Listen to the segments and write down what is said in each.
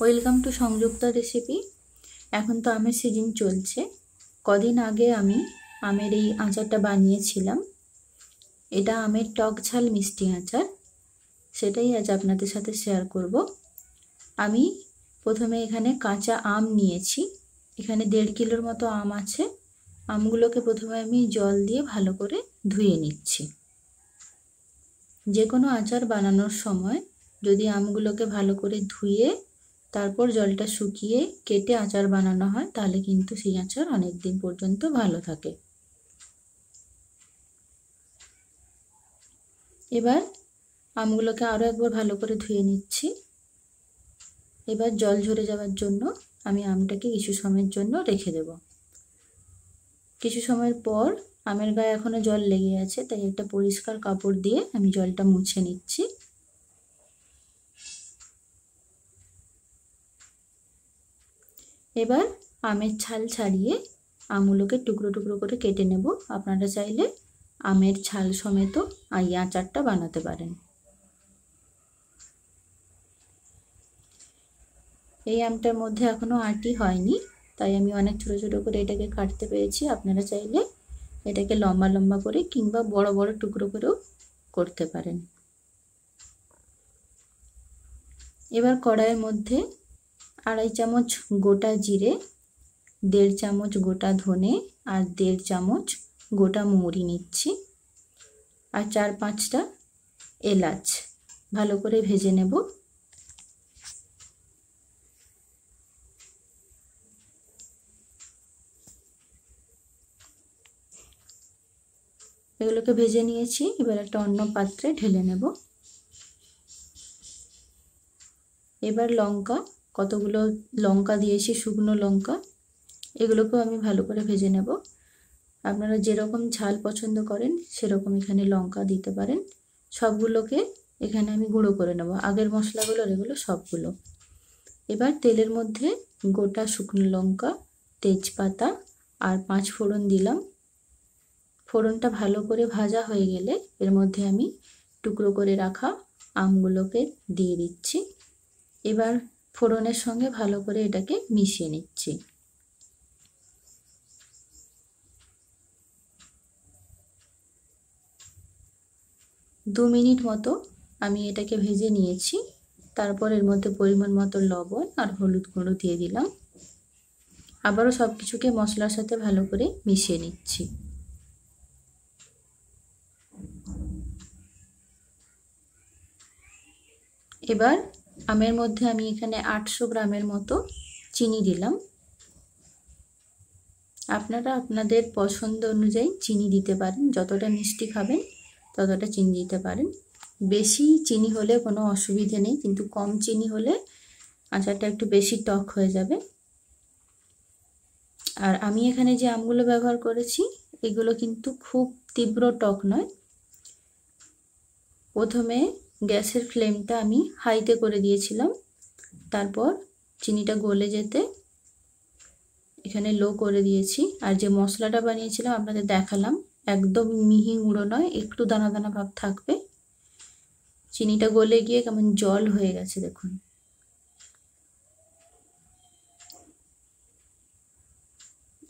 Welcome to Sanjukta recipe. এখন তো আমের সিজন চলছে। কদিন আগে আমি আমের এই আচারটা বানিয়েছিলাম। এটা আমের টক ঝাল মিষ্টি আচার, সেটাই আজ আপনাদের সাথে শেয়ার করব। আমি প্রথমে এখানে কাঁচা আম নিয়েছি। এখানে 1.5 কিলোর মতো আম আছে। আমগুলোকে প্রথমে আমি জল দিয়ে ভালো করে ধুয়ে নিচ্ছি। যে কোনো আচার বানানোর সময় যদি আমগুলোকে ভালো করে ধুয়ে তারপর জলটা শুকিয়ে কেটে আচার বানানো হয়, তাহলে কিন্তু সেই আচার অনেক দিন পর্যন্ত ভালো থাকে। এবার আমগুলোকে আরও একবার ভালো করে ধুয়ে নিচ্ছি। এবার জল ঝরে যাওয়ার জন্য আমি আমটাকে কিছু সময়ের জন্য রেখে দেব। কিছু সময়ের পর আমের গায়ে এখনো জল লেগে আছে, তাই একটা পরিষ্কার কাপড় দিয়ে আমি জলটা মুছে নিচ্ছি। এবার আমের ছাল ছাড়িয়ে আমগুলোকে টুকরো টুকরো করে কেটে নেব। আপনারা চাইলে আমের ছাল সমেত এই আচারটা বানাতে পারেন। এই আমটার মধ্যে এখনো আঁটি হয়নি, তাই আমি অনেক ছোট ছোট করে এটাকে কাটতে পেরেছি। আপনারা চাইলে এটাকে লম্বা লম্বা করে কিংবা বড় বড় টুকরো করেও করতে পারেন। এবার কড়াইয়ের মধ্যে 2.5 চামচ গোটা জিরে, 1.5 চামচ গোটা ধনে আর 1.5 চামচ গোটা মৌরি নিচ্ছি, আর 4-5টা এলাচ ভালো করে ভেজে নেব। এগুলোকে ভেজে নিয়েছি। এবার একটা অন্য পাত্রে ঢেলে নেব। এবার লঙ্কা, কতগুলো লঙ্কা দিয়েছি, শুকনো লঙ্কা, এগুলোকেও আমি ভালো করে ভেজে নেব। আপনারা যেরকম ঝাল পছন্দ করেন সেরকম এখানে লঙ্কা দিতে পারেন। সবগুলোকে এখানে আমি গুঁড়ো করে নেব, আগের মশলাগুলোর এগুলো সবগুলো। এবার তেলের মধ্যে গোটা শুকনো লঙ্কা, তেজপাতা আর 5 ফোড়ন দিলাম। ফোড়নটা ভালো করে ভাজা হয়ে গেলে এর মধ্যে আমি টুকরো করে রাখা আমগুলোকে দিয়ে দিচ্ছি। এবার ফোড়নের সঙ্গে ভালো করে এটাকে মিশিয়ে নিচ্ছি। দু মিনিট মতো আমি এটাকে ভেজে নিয়েছি। তারপর এর মধ্যে পরিমাণ মতো লবণ আর হলুদ গুঁড়ো দিয়ে দিলাম। আবারও সব কিছুকে মশলার সাথে ভালো করে মিশিয়ে নিচ্ছি। এবার আমের মধ্যে আমি এখানে 800 গ্রামের মতো চিনি দিলাম। আপনারা আপনাদের পছন্দ অনুযায়ী চিনি দিতে পারেন, যতটা মিষ্টি খাবেন ততটা চিনি দিতে পারেন। বেশি চিনি হলে কোনো অসুবিধে নেই, কিন্তু কম চিনি হলে আচারটা একটু বেশি টক হয়ে যাবে। আর আমি এখানে যে আমগুলো ব্যবহার করেছি এগুলো কিন্তু খুব তীব্র টক নয়। প্রথমে গ্যাসের ফ্লেমটা আমি হাইতে করে দিয়েছিলাম, তারপর চিনিটা গলে যেতে এখানে লো করে দিয়েছি। আর যে মশলাটা বানিয়েছিলাম আপনাদের দেখালাম, একদম মিহি গুঁড়ো নয়, একটু দানা দানা ভাব থাকবে। চিনিটা গলে গিয়ে কেমন জল হয়ে গেছে দেখুন।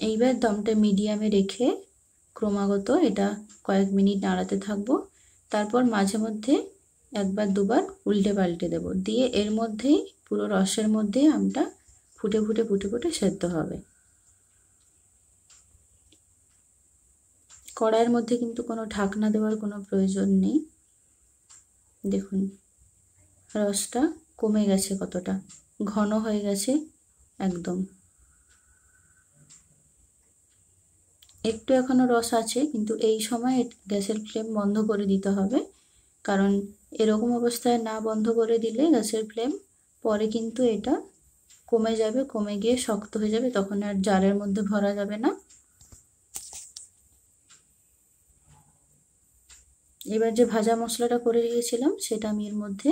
এইবার দমটা মিডিয়ামে রেখে ক্রমাগত এটা কয়েক মিনিট নাড়াতে থাকবো। তারপর মাঝে মধ্যে একবার দুবার উল্টে পাল্টে দেব, দিয়ে এর মধ্যেই পুরো রসের মধ্যে আমটা ফুটে ফুটে ফুটে ফুটে সেদ্ধ হবে। কড়াইয়ের মধ্যে কিন্তু কোনো ঢাকনা দেওয়ার কোনো প্রয়োজন নেই। দেখুন রসটা কমে গেছে, কতটা ঘন হয়ে গেছে একদম। একটু এখনো রস আছে, কিন্তু এই সময় গ্যাসের ফ্লেম বন্ধ করে দিতে হবে, কারণ এরকম অবস্থায় না বন্ধ করে দিলে গ্যাসের ফ্লেম পরে কিন্তু এটা কমে যাবে, কমে গিয়ে শক্ত হয়ে যাবে, তখন আর জারের মধ্যে ভরা যাবে না। এবার যে ভাজা মশলাটা করে রেখেছিলাম সেটা আমি এর মধ্যে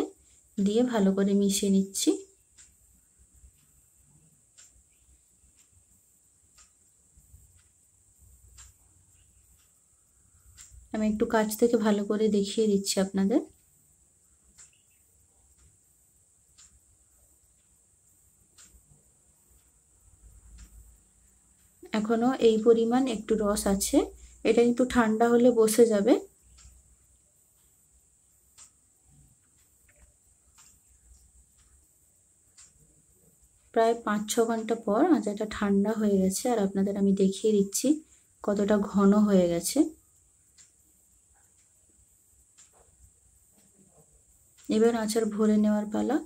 দিয়ে ভালো করে মিশিয়ে নিচ্ছি। আমি একটু কাছ থেকে ভালো করে দেখিয়ে দিচ্ছি আপনাদের। এখনো এই পরিমাণ একটু রস আছে, এটা কিন্তু ঠান্ডা হলে বসে যাবে। প্রায় 5-6 ঘন্টা পর আচারটা ঠান্ডা হয়ে গেছে, আর আপনাদের আমি দেখিয়ে দিচ্ছি কতটা ঘন হয়ে গেছে। এবার আচার ভরে নেওয়ার পালা।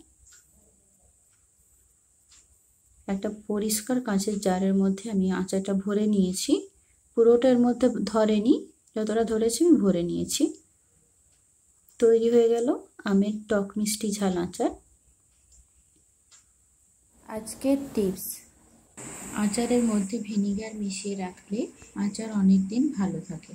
একটা পরিষ্কার কাঁচের জারের মধ্যে আমি আচারটা ভরে নিয়েছি। পুরোটার মধ্যে ধরেনি, যতটা ধরেছি আমি ভরে নিয়েছি। তৈরি হয়ে গেল আমের টক মিষ্টি ঝাল আচার। আজকের টিপস: আচারের মধ্যে ভিনিগার মিশিয়ে রাখলে আচার অনেক দিন ভালো থাকে।